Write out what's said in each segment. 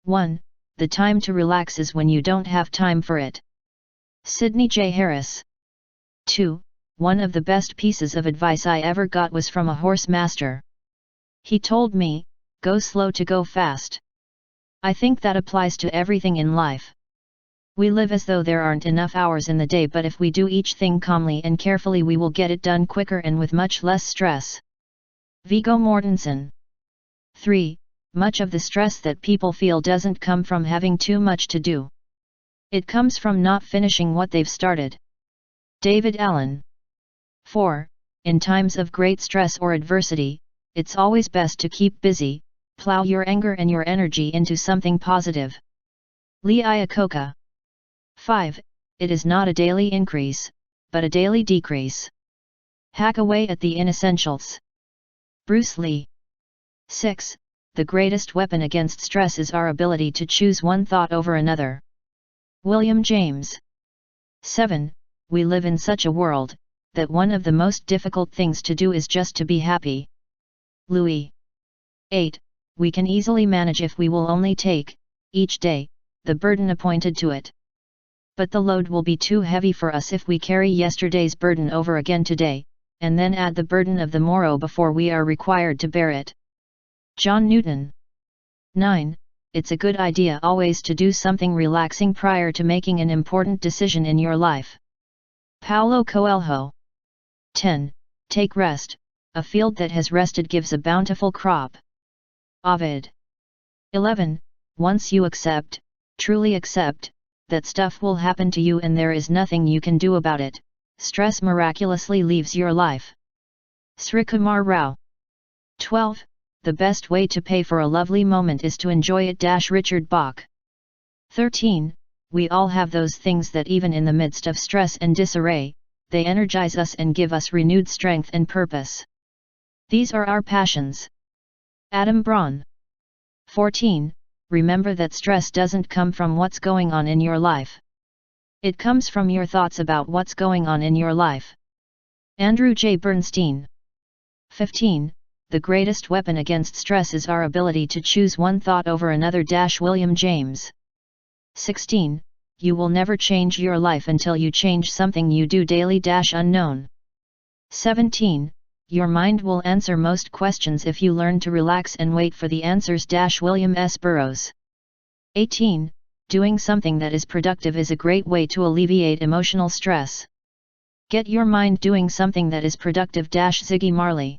1. The time to relax is when you don't have time for it. Sidney J. Harris. 2. One of the best pieces of advice I ever got was from a horse master. He told me, go slow to go fast. I think that applies to everything in life. We live as though there aren't enough hours in the day, but if we do each thing calmly and carefully, we will get it done quicker and with much less stress. Viggo Mortensen. 3. Much of the stress that people feel doesn't come from having too much to do. It comes from not finishing what they've started. David Allen. 4. In times of great stress or adversity, it's always best to keep busy, plow your anger and your energy into something positive. Lee Iacocca. 5. It is not a daily increase, but a daily decrease. Hack away at the inessentials. Bruce Lee. 6. The greatest weapon against stress is our ability to choose one thought over another. William James. 7. We live in such a world, that one of the most difficult things to do is just to be happy. Louis. 8. We can easily manage if we will only take, each day, the burden appointed to it. But the load will be too heavy for us if we carry yesterday's burden over again today, and then add the burden of the morrow before we are required to bear it. John Newton. 9. It's a good idea always to do something relaxing prior to making an important decision in your life. Paulo Coelho. 10. Take rest, a field that has rested gives a bountiful crop. Ovid. 11. Once you accept, truly accept, that stuff will happen to you and there is nothing you can do about it, stress miraculously leaves your life. Srikumar Rao. 12. The best way to pay for a lovely moment is to enjoy it. Richard Bach. 13. We all have those things that even in the midst of stress and disarray, they energize us and give us renewed strength and purpose. These are our passions. Adam Braun. 14. Remember that stress doesn't come from what's going on in your life. It comes from your thoughts about what's going on in your life. Andrew J. Bernstein. 15. The greatest weapon against stress is our ability to choose one thought over another. William James. 16. You will never change your life until you change something you do daily. Unknown. 17. Your mind will answer most questions if you learn to relax and wait for the answers. William S. Burroughs. 18. Doing something that is productive is a great way to alleviate emotional stress. Get your mind doing something that is productive. Ziggy Marley.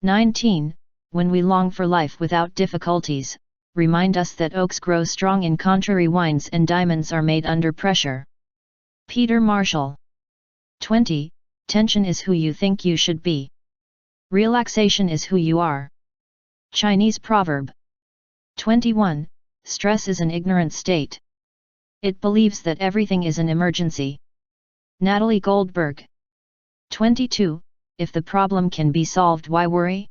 19. When we long for life without difficulties, remind us that oaks grow strong in contrary winds and diamonds are made under pressure. Peter Marshall. 20. Tension is who you think you should be. Relaxation is who you are. Chinese proverb. 21. Stress is an ignorant state. It believes that everything is an emergency. Natalie Goldberg. 22. If the problem can be solved, why worry?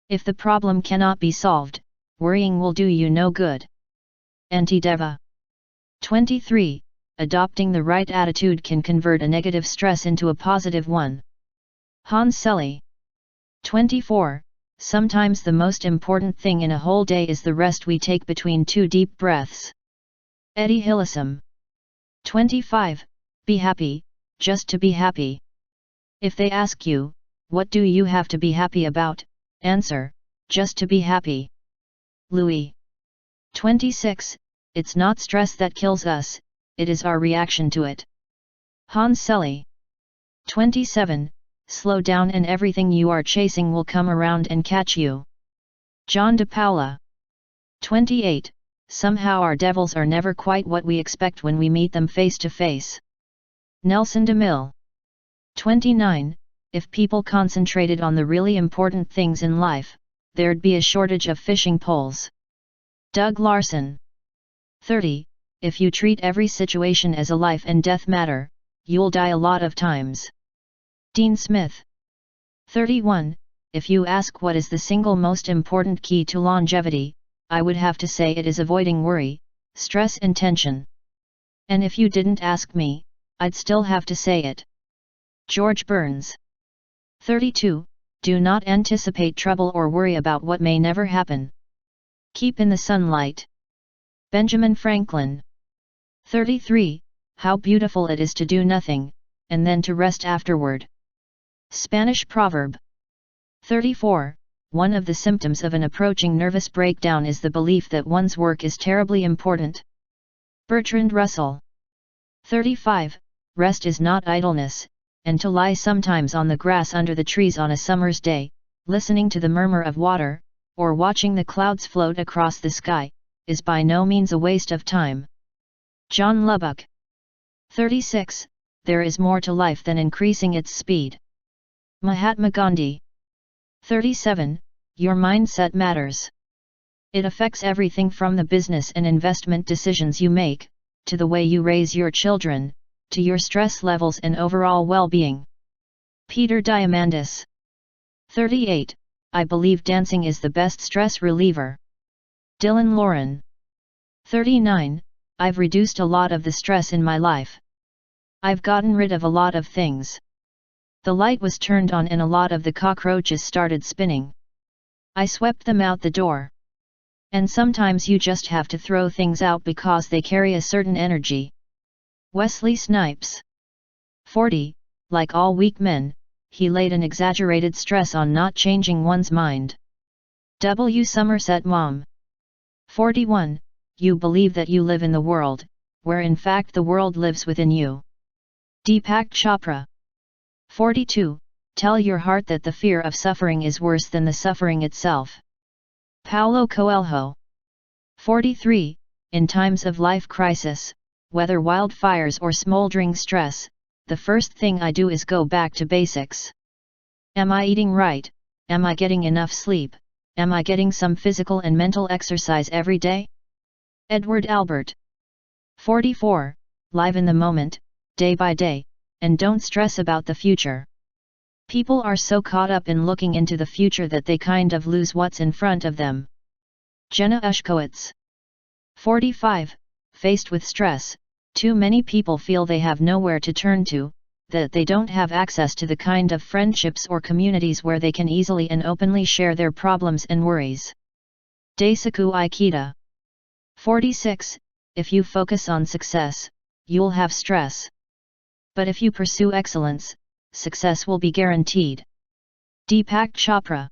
If the problem cannot be solved, worrying will do you no good. Antideva. 23. Adopting the right attitude can convert a negative stress into a positive one. Hans Selye. 24. Sometimes the most important thing in a whole day is the rest we take between two deep breaths. Eddie Hillesum. 25. Be happy, just to be happy. If they ask you, what do you have to be happy about? Answer, just to be happy. Louis. 26. It's not stress that kills us, it is our reaction to it. Hans Selye. 27. Slow down and everything you are chasing will come around and catch you. John de Paula. 28. Somehow our devils are never quite what we expect when we meet them face to face. Nelson DeMille. 29. If people concentrated on the really important things in life, there'd be a shortage of fishing poles. Doug Larson. 30. If you treat every situation as a life and death matter, you'll die a lot of times. Dean Smith. 31. If you ask what is the single most important key to longevity, I would have to say it is avoiding worry, stress and tension. And if you didn't ask me, I'd still have to say it. George Burns. 32. Do not anticipate trouble or worry about what may never happen. Keep in the sunlight. Benjamin Franklin. 33. How beautiful it is to do nothing, and then to rest afterward. Spanish proverb. 34. One of the symptoms of an approaching nervous breakdown is the belief that one's work is terribly important. Bertrand Russell. 35. Rest is not idleness, and to lie sometimes on the grass under the trees on a summer's day, listening to the murmur of water, or watching the clouds float across the sky, is by no means a waste of time. John Lubbock. 36. There is more to life than increasing its speed. Mahatma Gandhi. 37. Your mindset matters. It affects everything from the business and investment decisions you make, to the way you raise your children, to your stress levels and overall well-being. Peter Diamandis. 38. I believe dancing is the best stress reliever. Dylan Lauren. 39. I've reduced a lot of the stress in my life. I've gotten rid of a lot of things. The light was turned on and a lot of the cockroaches started spinning. I swept them out the door. And sometimes you just have to throw things out because they carry a certain energy. Wesley Snipes. 40. Like all weak men, he laid an exaggerated stress on not changing one's mind. W. Somerset Maugham. 41. You believe that you live in the world, where in fact the world lives within you. Deepak Chopra. 42. Tell your heart that the fear of suffering is worse than the suffering itself. Paulo Coelho. 43. In times of life crisis, whether wildfires or smoldering stress, the first thing I do is go back to basics. Am I eating right? Am I getting enough sleep? Am I getting some physical and mental exercise every day? Edward Albert. 44. Live in the moment, day by day, and don't stress about the future. People are so caught up in looking into the future that they kind of lose what's in front of them. Jenna Ushkowitz. 45. Faced with stress, too many people feel they have nowhere to turn to, that they don't have access to the kind of friendships or communities where they can easily and openly share their problems and worries. Daisaku Ikeda. 46. If you focus on success, you'll have stress. But if you pursue excellence, success will be guaranteed. Deepak Chopra.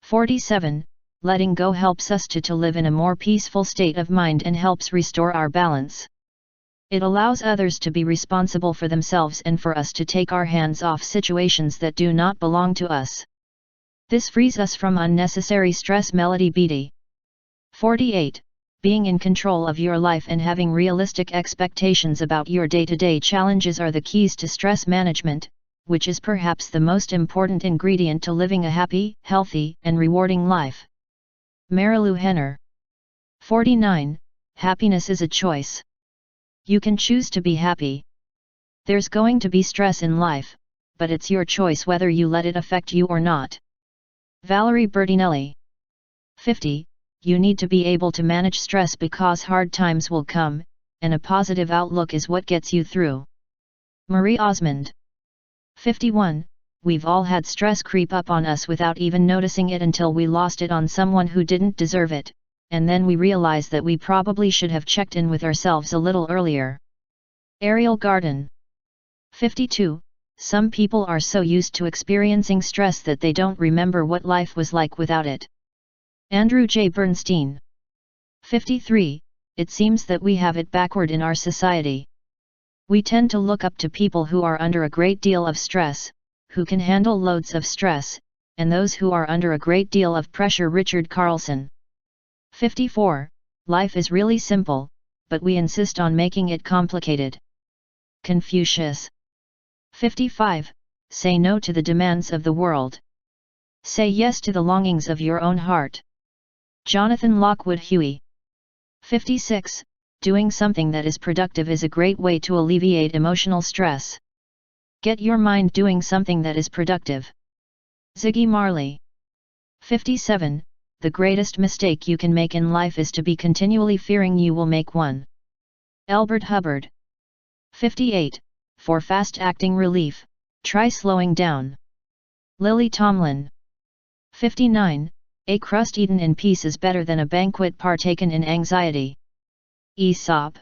47. Letting go helps us to live in a more peaceful state of mind and helps restore our balance. It allows others to be responsible for themselves and for us to take our hands off situations that do not belong to us. This frees us from unnecessary stress. Melody Beattie. 48. Being in control of your life and having realistic expectations about your day-to-day challenges are the keys to stress management, which is perhaps the most important ingredient to living a happy, healthy, and rewarding life. Marilu Henner. 49. Happiness is a choice. You can choose to be happy. There's going to be stress in life, but it's your choice whether you let it affect you or not. Valerie Bertinelli. 50. You need to be able to manage stress because hard times will come, and a positive outlook is what gets you through. Marie Osmond. 51. We've all had stress creep up on us without even noticing it until we lost it on someone who didn't deserve it, and then we realize that we probably should have checked in with ourselves a little earlier. Ariel Garden. 52. Some people are so used to experiencing stress that they don't remember what life was like without it. Andrew J. Bernstein. 53. It seems that we have it backward in our society. We tend to look up to people who are under a great deal of stress, who can handle loads of stress, and those who are under a great deal of pressure. Richard Carlson. 54. Life is really simple, but we insist on making it complicated. Confucius. 55. Say no to the demands of the world. Say yes to the longings of your own heart. Jonathan Lockwood Huey. 56. Doing something that is productive is a great way to alleviate emotional stress. Get your mind doing something that is productive. Ziggy Marley. 57. The greatest mistake you can make in life is to be continually fearing you will make one. Elbert Hubbard. 58. For fast-acting relief, try slowing down. Lily Tomlin. 59. A crust eaten in peace is better than a banquet partaken in anxiety. Aesop.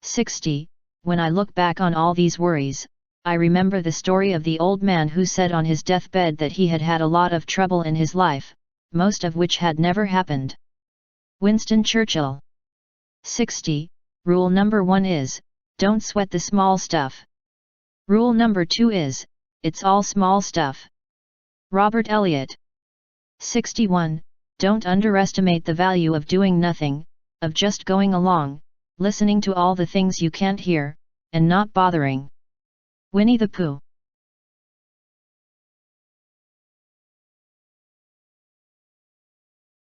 60. When I look back on all these worries, I remember the story of the old man who said on his deathbed that he had had a lot of trouble in his life, most of which had never happened. Winston Churchill. 60. Rule number 1 is, don't sweat the small stuff. Rule number 2 is, it's all small stuff. Robert Elliott. 61. Don't underestimate the value of doing nothing, of just going along, listening to all the things you can't hear, and not bothering. Winnie the Pooh.